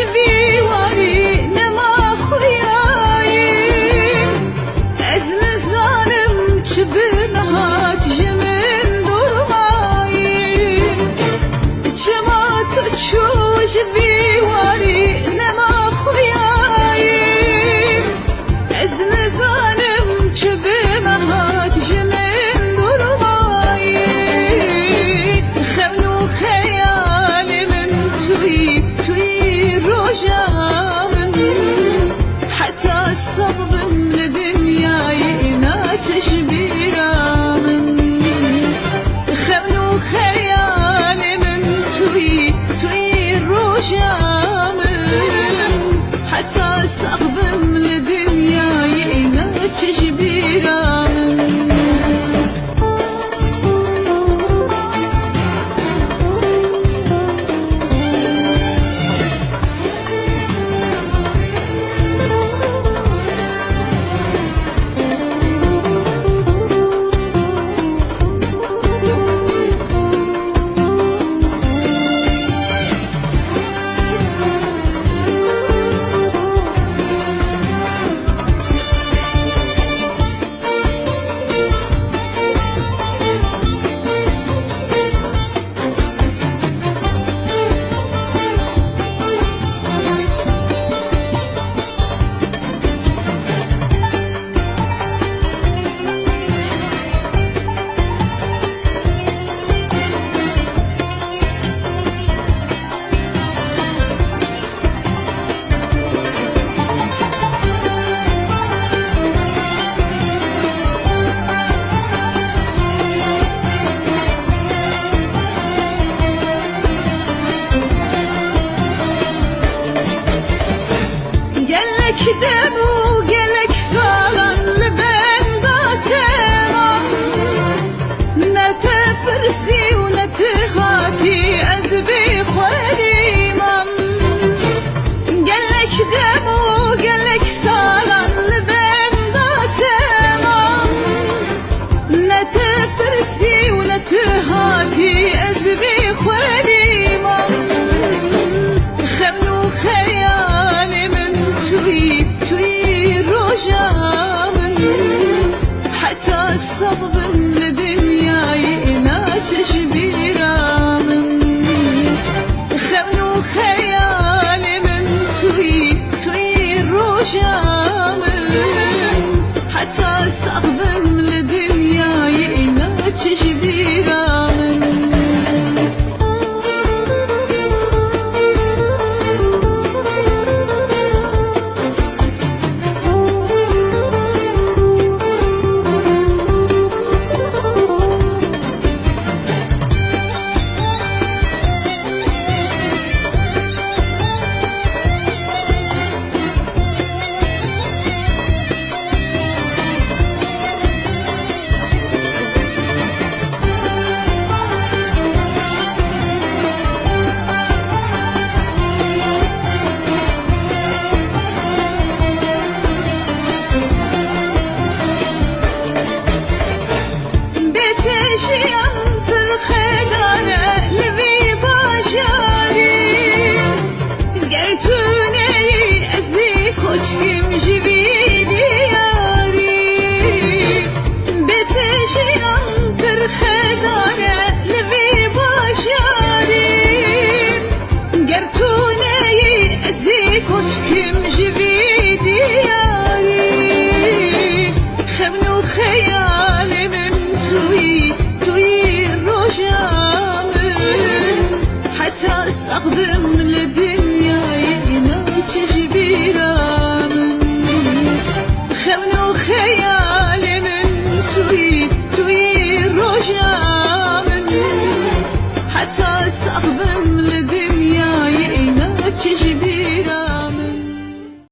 جبي واري نما خوياي أزم ظالم شبنها تجمن درماي شما تشو جبي واري نما خوياي أزم ظالم شبنها تجمن درماي خمنو خيالي من توي روجا من حتى الصبب من دنياي ناتش بيرا من خمنو خيالي من توي روجا من حتى الصبب من دنياي ناتش بيرا من دمو قلك سالم لبن داتمام نتفرسي ونتهاتي أزبي خريمام قلك دمو قلك سالم لبن داتمام نتفرسي ونتهاتي أزبي خريمام خمنو خيالي من توي روجا من حتى الصبب من دنياي ناتش بيرا من خمنو خيالي من توي روجا من حتى الصبب من دنياي ناتش بيرا من Kim jivi diyari betejyan per khedare levi bashari gertuneyi ezi koç kim jivi diyari khemnu khayalimin توي رجامن حتى استخدم لدنيا يناتش جبيرا من خمنو خيال